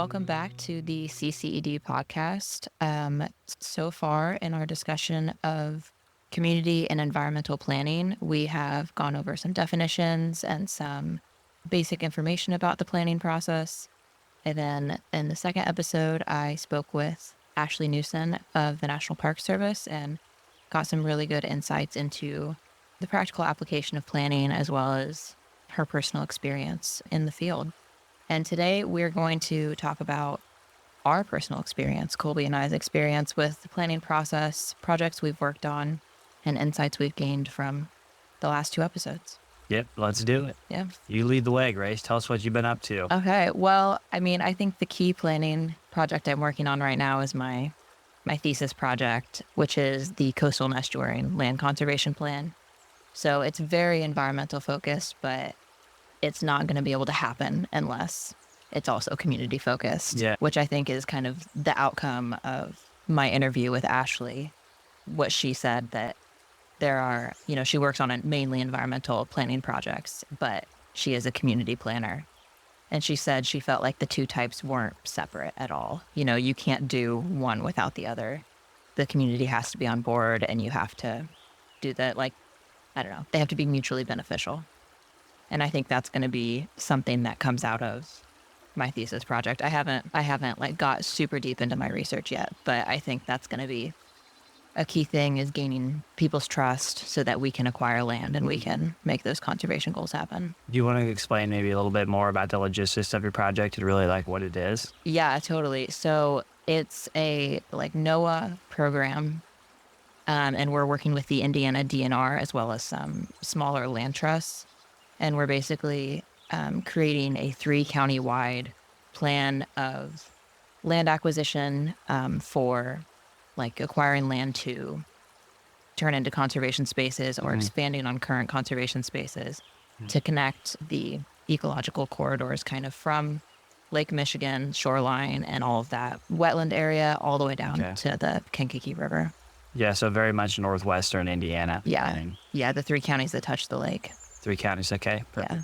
welcome back to the CCED podcast. So far in our discussion of community and environmental planning, we have gone over some definitions and some basic information about the planning process. And then in the second episode, I spoke with Ashley Newson of the National Park Service and got some really good insights into the practical application of planning as well as her personal experience in the field. And today we're going to talk about our personal experience, Colby and I's experience with the planning process, projects we've worked on, and insights we've gained from the last two episodes. Yep, let's do it. Yeah. You lead the way, Grace. Tell us what you've been up to. Okay. Well, I think the key planning project I'm working on right now is my thesis project, which is the Coastal and Estuarine Land Conservation Plan. So it's very environmental focused, but it's not going to be able to happen unless it's also community focused, which I think is kind of the outcome of my interview with Ashley. What she said that there are, she works on mainly environmental planning projects, but she is a community planner. And she said she felt like the two types weren't separate at all. You can't do one without the other. The community has to be on board and you have to do that. They have to be mutually beneficial. And I think that's going to be something that comes out of my thesis project. I haven't got super deep into my research yet, but I think that's going to be a key thing is gaining people's trust so that we can acquire land and we can make those conservation goals happen. Do you want to explain maybe a little bit more about the logistics of your project and really what it is? Yeah, totally. So it's a NOAA program, and we're working with the Indiana DNR as well as some smaller land trusts. And we're basically creating a 3-county-wide plan of land acquisition for acquiring land to turn into conservation spaces or expanding on current conservation spaces to connect the ecological corridors kind of from Lake Michigan shoreline and all of that wetland area all the way down to the Kankakee River. Yeah, so very much northwestern Indiana. Yeah, the 3 counties that touch the lake. 3 counties, okay, perfect. Yeah.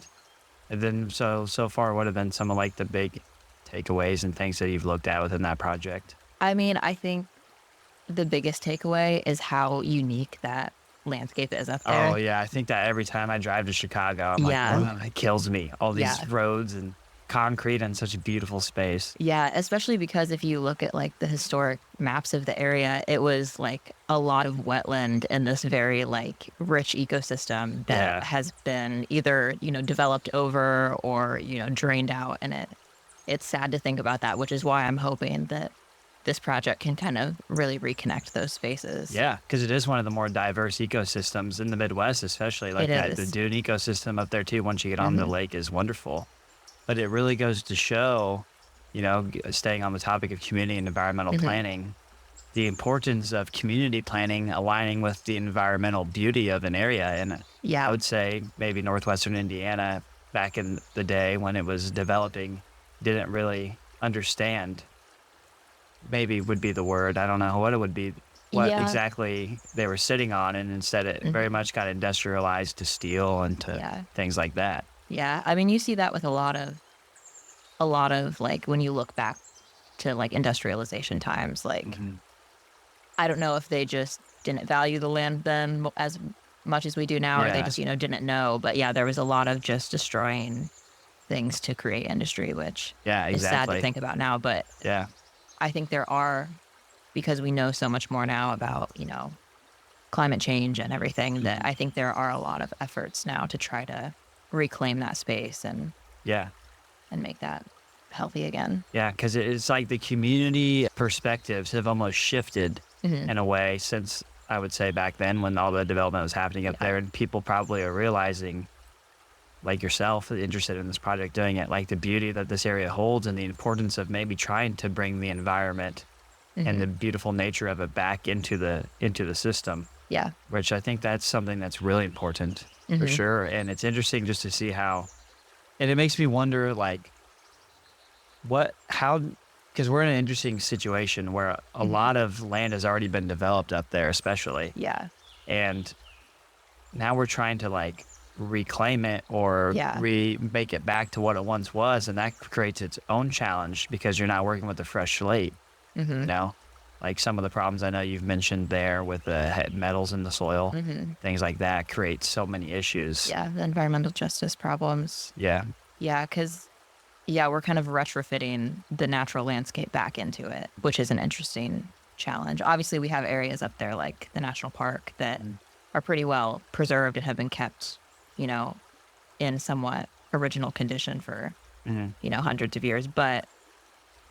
And then so far, what have been some of the big takeaways and things that you've looked at within that project? I think the biggest takeaway is how unique that landscape is up there. Oh yeah, I think that every time I drive to Chicago, I'm oh, it kills me. All these roads and concrete and such a beautiful space. Yeah, especially because if you look at the historic maps of the area, it was a lot of wetland in this very rich ecosystem that has been either, developed over or, drained out. And it's sad to think about that, which is why I'm hoping that this project can kind of really reconnect those spaces. Yeah, because it is one of the more diverse ecosystems in the Midwest, especially the dune ecosystem up there too. Once you get on the lake is wonderful. But it really goes to show, staying on the topic of community and environmental planning, the importance of community planning aligning with the environmental beauty of an area. And I would say maybe northwestern Indiana back in the day when it was developing didn't really understand, maybe would be the word. I don't know what it would be, exactly they were sitting on. And instead it very much got industrialized to steel and to things like that. Yeah, you see that with a lot of when you look back to industrialization times, I don't know if they just didn't value the land then as much as we do now, or they just, didn't know. But there was a lot of just destroying things to create industry, which is sad to think about now. But I think there are, because we know so much more now about, climate change and everything, that I think there are a lot of efforts now to try to reclaim that space and make that healthy again. Yeah, because it's the community perspectives have almost shifted in a way since, I would say, back then when all the development was happening up there, and people probably are realizing, like yourself, interested in this project, doing it, the beauty that this area holds and the importance of maybe trying to bring the environment and the beautiful nature of it back into the system. Yeah. Which I think that's something that's really important for sure. And it's interesting just to see how, and it makes me wonder because we're in an interesting situation where a lot of land has already been developed up there, especially. Yeah. And now we're trying to reclaim it or Yeah. make it back to what it once was. And that creates its own challenge because you're not working with a fresh slate, you Mhm. know? Like some of the problems I know you've mentioned there with the metals in the soil, Mhm. things like that create so many issues. Yeah, the environmental justice problems. Yeah. Yeah, because yeah, we're kind of retrofitting the natural landscape back into it, which is an interesting challenge. Obviously, we have areas up there like the national park that Mm. are pretty well preserved and have been kept, you know, in somewhat original condition for, Mhm. hundreds of years. But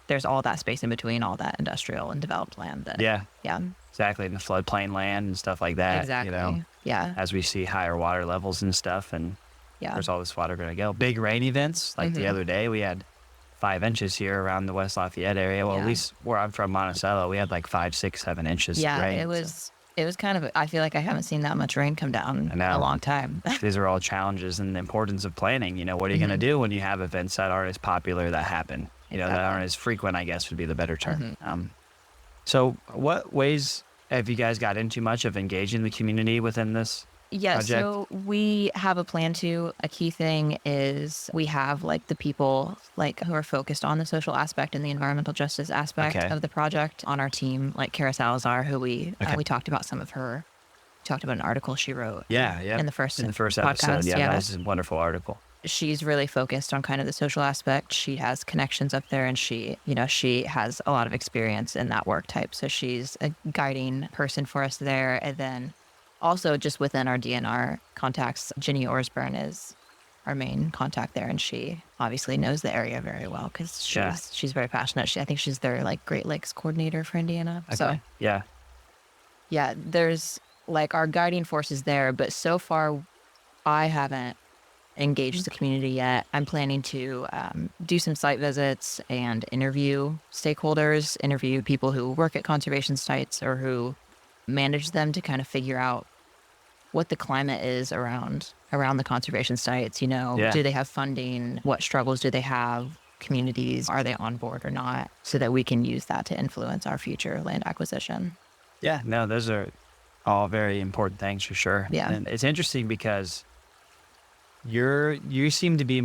there's all that space in between, all that industrial and developed land that, Yeah, yeah, exactly. And the floodplain land and stuff like that, exactly. Yeah. as we see higher water levels and stuff. And Yeah. where's all this water going to go? Big rain events. Like the Hmm. other day, we had 5 inches here around the West Lafayette area. Well, at Yeah. least where I'm from, Monticello, we had like 5, 6, 7 inches of Yeah. rain. So It was kind of, I feel like I haven't seen that much rain come down I in a know long time. these are all challenges and the importance of planning. What are you going to Hmm. do when you have events that aren't as popular that happen? That aren't Exactly. as frequent, I guess would be the better term. Hmm. So what ways have you guys got into much of engaging the community within this Yeah, project? so we have a plan to. A key thing is we have like the people like who are focused on the social aspect and the environmental justice aspect Okay. of the project on our team, like Kara Salazar, who Okay. we talked about some of her, talked about an article she wrote Yeah. Yeah. in the first In the first episode. podcast. Yeah. That Yeah, was a wonderful article. she's really focused on kind of the social aspect. She has connections up there, and she has a lot of experience in that work type. So she's a guiding person for us there. And then also just within our DNR contacts, Ginny Orsburn is our main contact there, and she obviously knows the area very well because Yeah. she's very passionate. I think she's their like Great Lakes coordinator for Indiana. So Okay. Yeah. yeah, there's like our guiding forces there, but so far I haven't engaged the community yet. I'm planning to do some site visits and interview stakeholders, interview people who work at conservation sites or who manage them to kind of figure out what the climate is around the conservation sites. Yeah. Do they have funding? What struggles do they have? Communities, are they on board or not? So that we can use that to influence our future land acquisition. Yeah. No, those are all very important things for sure. Yeah. And it's interesting because you seem to be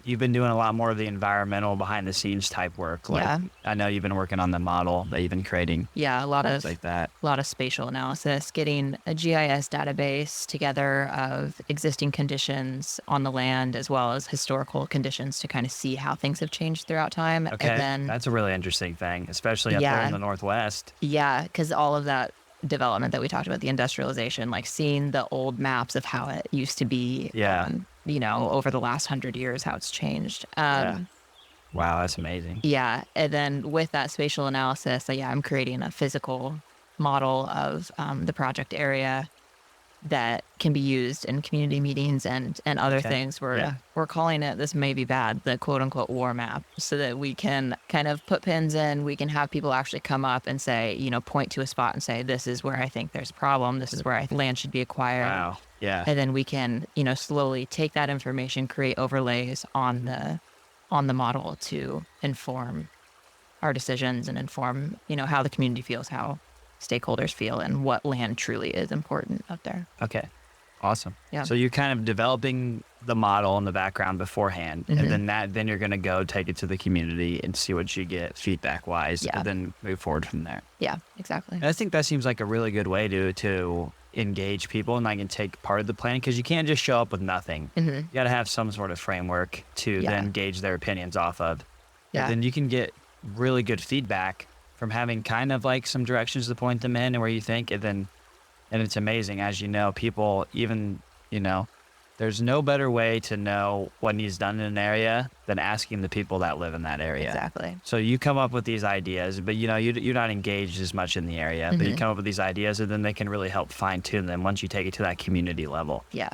you've been doing a lot more of the environmental behind the scenes type work. Like Yeah. I know you've been working on the model that you've been creating, Yeah, things like that. a lot of spatial analysis, getting a GIS database together of existing conditions on the land as well as historical conditions to kind of see how things have changed throughout time. Okay. And then, That's a really interesting thing, especially up there in yeah, the Northwest. yeah, because all of that development that we talked about, the industrialization, like seeing the old maps of how it used to be, Yeah. over the last 100 years, how it's changed. Yeah. Wow. That's amazing. Yeah. And then with that spatial analysis, I'm creating a physical model of the project area that can be used in community meetings and other Okay. things. Yeah. We're calling it, this may be bad, the quote unquote war map, so that we can kind of put pins in. We can have people actually come up and say, point to a spot and say, this is where I think there's a problem. This is where I think land should be acquired. Wow. Yeah. And then we can, slowly take that information, create overlays on the model to inform our decisions and inform, how the community feels, how stakeholders feel, and what land truly is important up there. Okay. Awesome. Yeah. So you're kind of developing the model in the background beforehand, Mhm. and then you're going to go take it to the community and see what you get feedback wise, Yeah. and then move forward from there. Yeah, exactly. And I think that seems like a really good way to engage people and can take part of the planning because you can't just show up with nothing. Hmm. You got to have some sort of framework to Yeah. then gauge their opinions off of. Yeah. And then you can get really good feedback from having kind of like some directions to point them in and where you think, and it's amazing, as people even, there's no better way to know what needs done in an area than asking the people that live in that area. Exactly. So you come up with these ideas, but you're not engaged as much in the area, but you Mhm. come up with these ideas and then they can really help fine tune them once you take it to that community level. Yeah.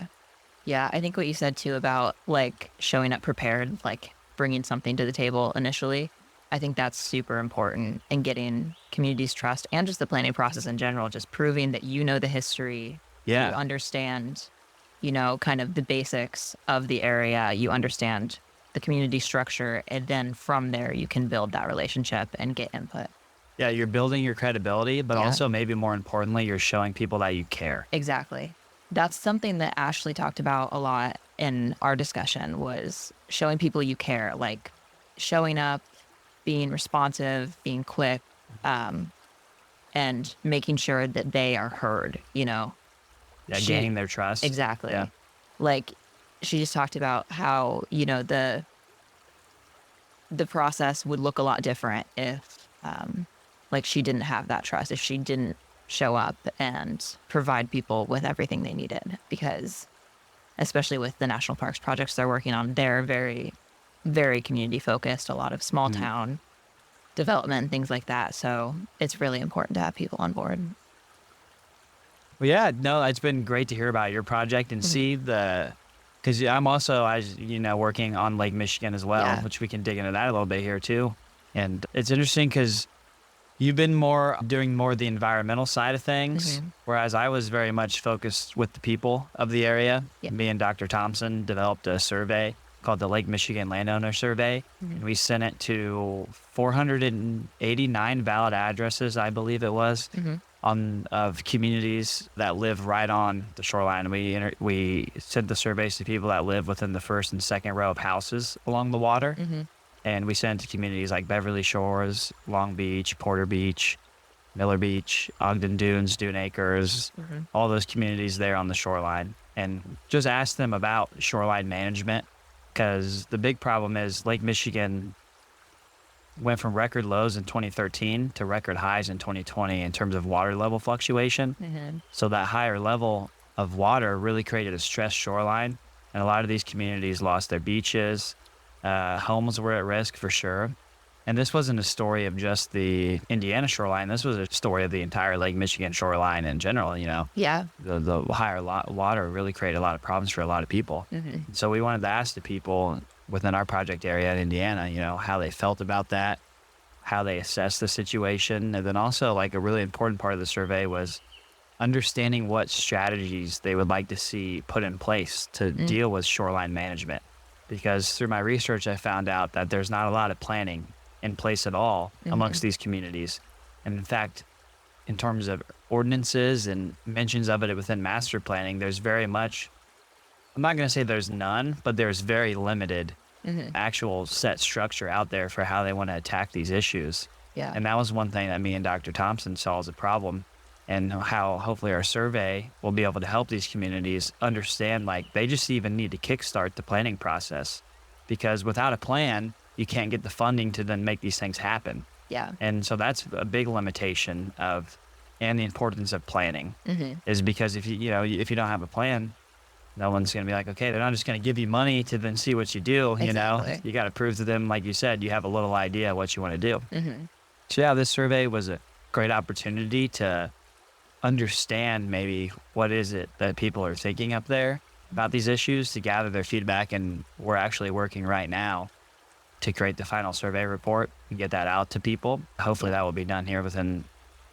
Yeah. I think what you said too about like showing up prepared, like bringing something to the table initially, I think that's super important in getting communities' trust and just the planning process in general, just proving that the history, you Yeah. understand, kind of the basics of the area, you understand the community structure, and then from there you can build that relationship and get input. Yeah. You're building your credibility, but Yeah. also maybe more importantly, you're showing people that you care. Exactly. That's something that Ashley talked about a lot in our discussion, was showing people you care, like showing up, being responsive, being quick, um, and making sure that they are heard, you know? Yeah, She gaining their trust. Yeah. Exactly. Like, she just talked about how, you know, the process would look a lot different if, like, she didn't have that trust, if she didn't show up and provide people with everything they needed. Because especially with the national parks projects they're working on, they're very, very community focused, a lot of small Mhm. town development, things like that. So it's really important to have people on board. Well, yeah, no, it's been great to hear about your project and Mhm. see because I'm also, as you know, working on Lake Michigan as well, Yeah. which we can dig into that a little bit here too. And it's interesting because you've been more doing more of the environmental side of things, Hmm. whereas I was very much focused with the people of the area. Yeah. Me and Dr. Thompson developed a survey called the Lake Michigan Landowner Survey, Hmm. and we sent it to 489 valid addresses, I believe it was, Hmm. on of communities that live right on the shoreline. We sent the surveys to people that live within the first and second row of houses along the water, Hmm. and we sent it to communities like Beverly Shores, Long Beach, Porter Beach, Miller Beach, Ogden Dunes, Dune Acres, Hmm. all those communities there on the shoreline, and just asked them about shoreline management because the big problem is Lake Michigan went from record lows in 2013 to record highs in 2020 in terms of water level fluctuation. Hmm. So that higher level of water really created a stressed shoreline, and a lot of these communities lost their beaches. Homes were at risk for sure. And this wasn't a story of just the Indiana shoreline. This was a story of the entire Lake Michigan shoreline in general. You know, Yeah. the higher water really created a lot of problems for a lot of people. Hmm. So we wanted to ask the people within our project area in Indiana, you know, how they felt about that, how they assessed the situation. And then also, like, a really important part of the survey was understanding what strategies they would like to see put in place to Hmm. deal with shoreline management. Because through my research, I found out that there's not a lot of planning in place at all Hmm. amongst these communities. And in fact, in terms of ordinances and mentions of it within master planning, there's very much, I'm not going to say there's none, but there's very limited Hmm. actual set structure out there for how they want to attack these issues. Yeah. And that was one thing that me and Dr. Thompson saw as a problem, and how hopefully our survey will be able to help these communities understand, like, they just even need to kickstart the planning process, because without a plan, you can't get the funding to then make these things happen. Yeah. And so that's a big limitation of, and the importance of planning Hmm. is because if if you don't have a plan, no one's going to be like, okay, they're not just going to give you money to then see what you do. You know, Exactly. you got to prove to them, like you said, you have a little idea what you want to do. Hmm. So yeah, this survey was a great opportunity to understand maybe what is it that people are thinking up there about these issues, to gather their feedback. And we're actually working right now to create the final survey report and get that out to people. Hopefully Yeah. that will be done here within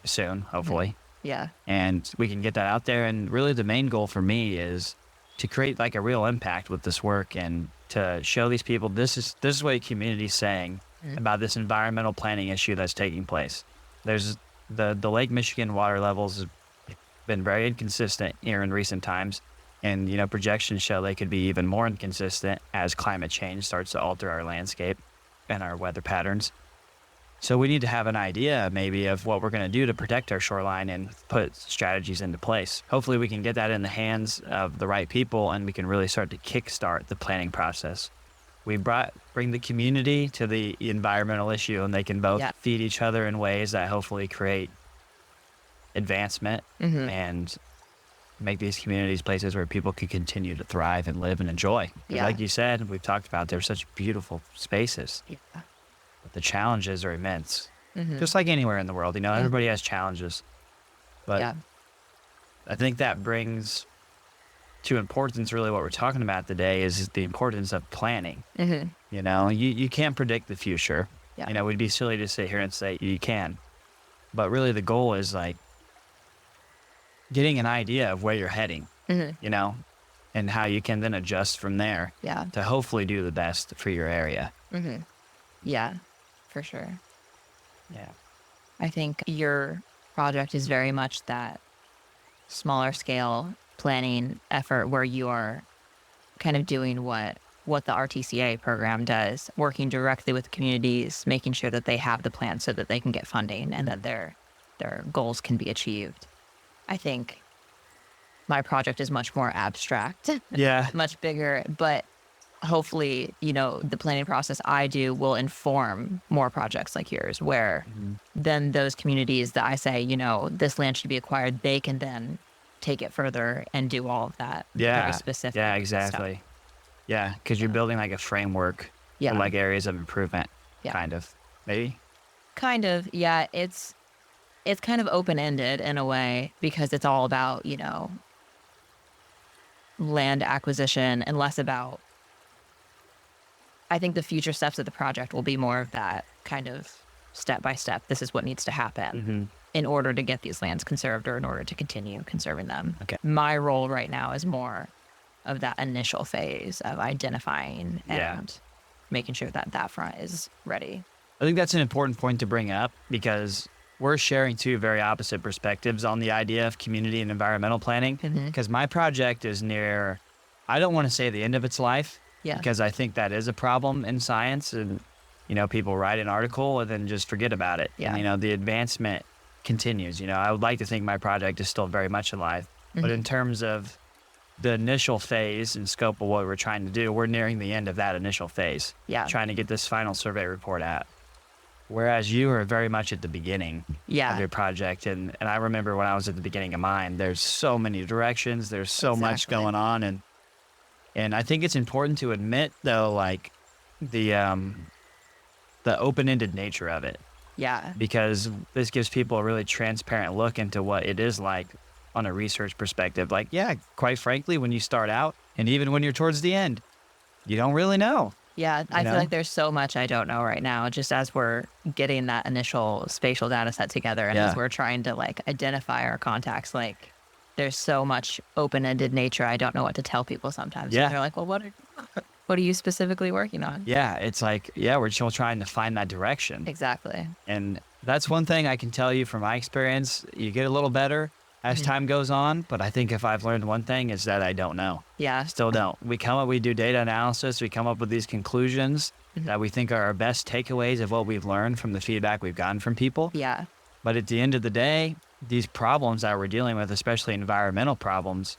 soon, Hmm. hopefully. Yeah. And we can get that out there. And really the main goal for me is to create like a real impact with this work, and to show these people this is what your community's saying Hmm. about this environmental planning issue that's taking place. There's the Lake Michigan water levels have been very inconsistent here in recent times. And projections show they could be even more inconsistent as climate change starts to alter our landscape and our weather patterns. So we need to have an idea maybe of what we're going to do to protect our shoreline and put strategies into place. Hopefully we can get that in the hands of the right people, and we can really start to kickstart the planning process. We bring the community to the environmental issue, and they can both Yeah. feed each other in ways that hopefully create advancement Hmm. and make these communities places where people can continue to thrive and live and enjoy. Because Yeah. like you said, we've talked about, they're such beautiful spaces, Yeah. but the challenges are immense. Hmm. Just like anywhere in the world, Yeah. everybody has challenges. But Yeah. I think that brings to importance really what we're talking about today is the importance of planning. Hmm. You can't predict the future. Yeah. We'd be silly to sit here and say you can. But really the goal is like getting an idea of where you're heading, Hmm. you know, and how you can then adjust from there Yeah. to hopefully do the best for your area. Hmm. Yeah. For sure. Yeah. I think your project is very much that smaller scale planning effort where you are kind of doing what the RTCA program does, working directly with communities, making sure that they have the plan so that they can get funding and that their goals can be achieved. I think my project is much more abstract, Yeah. much bigger, but hopefully, the planning process I do will inform more projects like yours, where then those communities that I say, this land should be acquired, they can then take it further and do all of that very specific Yeah, stuff. exactly. Yeah, because you're building like a framework for like areas of improvement, kind of, maybe. Kind of, yeah. It's kind of open-ended in a way because it's all about, land acquisition and less about, I think the future steps of the project will be more of that kind of step by step. This is what needs to happen in order to get these lands conserved or in order to continue conserving them. Okay. My role right now is more of that initial phase of identifying and making sure that that front is ready. I think that's an important point to bring up because we're sharing two very opposite perspectives on the idea of community and environmental planning. Because my project is near, I don't want to say the end of its life, because I think that is a problem in science. And, people write an article and then just forget about it. Yeah. And, the advancement continues. I would like to think my project is still very much alive. But in terms of the initial phase and scope of what we're trying to do, we're nearing the end of that initial phase. Trying to get this final survey report out. Whereas you are very much at the beginning of your project. And I remember when I was at the beginning of mine, there's so many directions, there's so much going on. And I think it's important to admit, though, like the open-ended nature of it. Yeah. Because this gives people a really transparent look into what it is like on a research perspective. Like, quite frankly, when you start out and even when you're towards the end, you don't really know. Yeah, I feel like there's so much I don't know right now, just as we're getting that initial spatial data set together and as we're trying to identify our contacts, there's so much open-ended nature. I don't know what to tell people sometimes. Yeah. They're like, well, what are you specifically working on? Yeah, it's like, we're still trying to find that direction. Exactly. And that's one thing I can tell you from my experience. You get a little better as time goes on, but I think if I've learned one thing, is that I don't know. Yeah. Still don't. We do data analysis, we come up with these conclusions that we think are our best takeaways of what we've learned from the feedback we've gotten from people. Yeah. But at the end of the day, these problems that we're dealing with, especially environmental problems,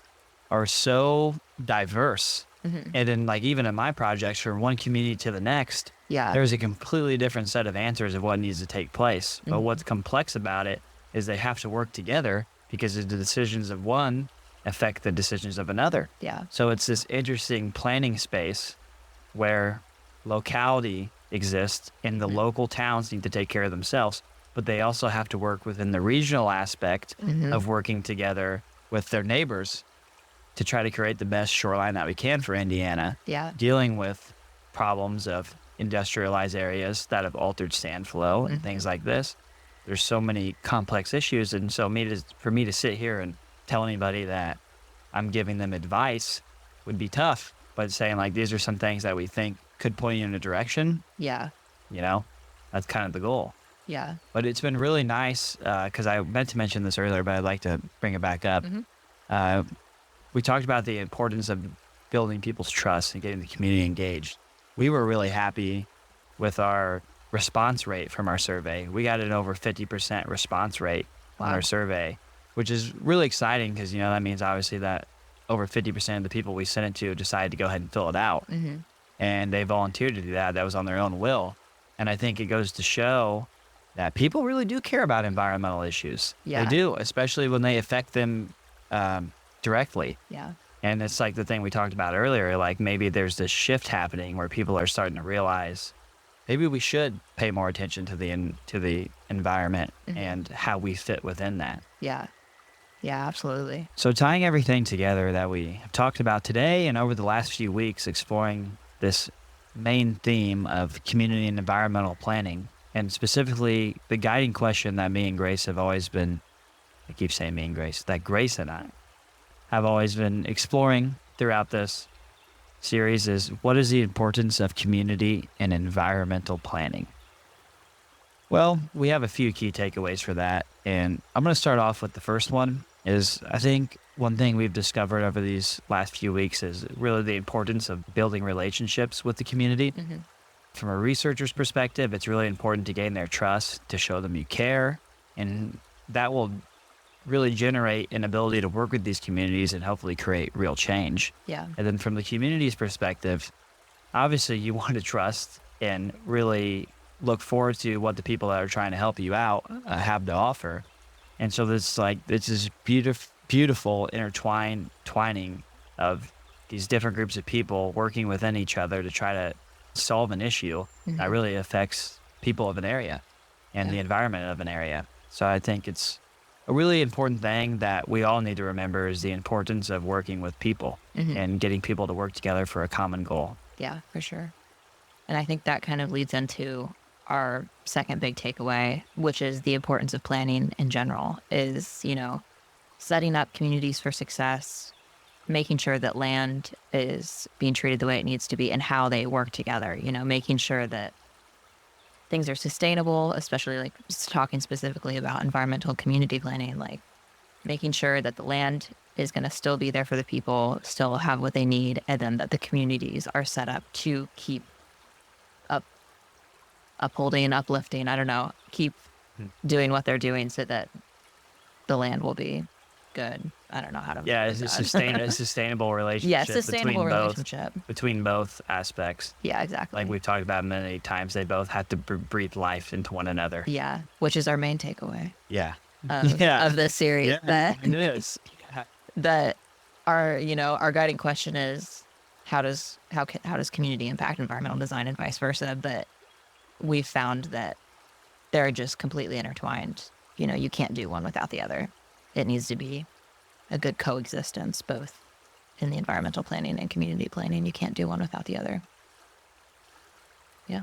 are so diverse. And then even in my projects, from one community to the next, there's a completely different set of answers of what needs to take place. But what's complex about it is they have to work together because the decisions of one affect the decisions of another. Yeah. So it's this interesting planning space where locality exists and the local towns need to take care of themselves, but they also have to work within the regional aspect of working together with their neighbors to try to create the best shoreline that we can for Indiana. Yeah. Dealing with problems of industrialized areas that have altered sand flow and things like this. There's so many complex issues. And so for me to sit here and tell anybody that I'm giving them advice would be tough. But saying these are some things that we think could point you in a direction. Yeah. That's kind of the goal. Yeah. But it's been really nice because I meant to mention this earlier, but I'd like to bring it back up. We talked about the importance of building people's trust and getting the community engaged. We were really happy with our response rate from our survey. We got an over 50% response rate on our survey, which is really exciting because, that means obviously that over 50% of the people we sent it to decided to go ahead and fill it out. And they volunteered to do that. That was on their own will. And I think it goes to show that people really do care about environmental issues. Yeah. They do, especially when they affect them directly. Yeah. And it's like the thing we talked about earlier, maybe there's this shift happening where people are starting to realize maybe we should pay more attention to the environment and how we fit within that. Yeah. Yeah, absolutely. So tying everything together that we have talked about today and over the last few weeks, exploring this main theme of community and environmental planning, and specifically the guiding question that me and Grace have always been, I keep saying me and Grace, that Grace and I have always been exploring throughout this series is, what is the importance of community and environmental planning? Well, we have a few key takeaways for that. And I'm going to start off with the first one is, I think one thing we've discovered over these last few weeks is really the importance of building relationships with the community. Hmm. From a researcher's perspective, it's really important to gain their trust, to show them you care, and that will really generate an ability to work with these communities and hopefully create real change. Yeah. And then from the community's perspective, obviously you want to trust and really look forward to what the people that are trying to help you out have to offer. And so this is beautiful twining of these different groups of people working within each other to try to solve an issue that Hmm. really affects people of an area and Yeah. the environment of an area. So I think it's a really important thing that we all need to remember is the importance of working with people Hmm. and getting people to work together for a common goal. Yeah, for sure. And I think that kind of leads into our second big takeaway, which is the importance of planning in general, is, setting up communities for success, making sure that land is being treated the way it needs to be and how they work together, making sure that things are sustainable, especially like talking specifically about environmental community planning, like making sure that the land is going to still be there for the people, still have what they need, and then that the communities are set up to keep up, upholding, uplifting, I don't know, keep Mm. doing what they're doing so that the land will be good. I don't know how to Yeah, word it's a that. sustainable Yeah, relationship sustainable relationship. between both aspects. Yeah, Like exactly. we've talked about many times, they both have to breathe life into one another. Yeah, which is our main takeaway Yeah. of Yeah. this series, Yeah. that It is. Yeah. that our guiding question is how does community impact environmental design and vice versa, but we've found that they're just completely intertwined. You can't do one without the other. It needs to be a good coexistence both in the environmental planning and community planning. You can't do one without the other. Yeah.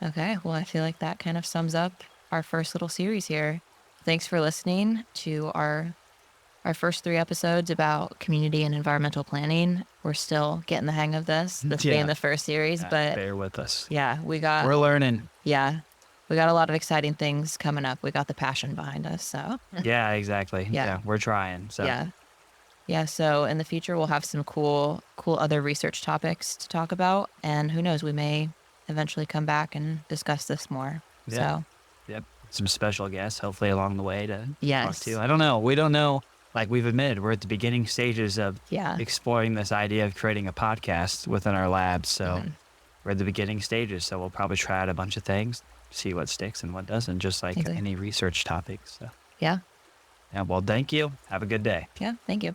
Okay, well, I feel like that kind of sums up our first little series here. Thanks for listening to our first 3 episodes about community and environmental planning. We're still getting the hang of this being Yeah. the first series, Yeah. but Bear with us. yeah, We're learning. we got a lot of exciting things coming up. We got the passion behind us, so Yeah, exactly. yeah, Yeah, we're trying. So yeah, yeah. So in the future, we'll have some cool other research topics to talk about, and who knows, we may eventually come back and discuss this more. yeah. So Yep. Some special guests, hopefully along the way to talk to. yes, I don't know. We don't know. Like we've admitted, we're at the beginning stages of yeah, exploring this idea of creating a podcast within our labs. So mhm, we're at the beginning stages. So we'll probably try out a bunch of things, see what sticks and what doesn't, just like exactly. any research topics. So Yeah, yeah. Well, thank you. Have a good day. yeah. Thank you.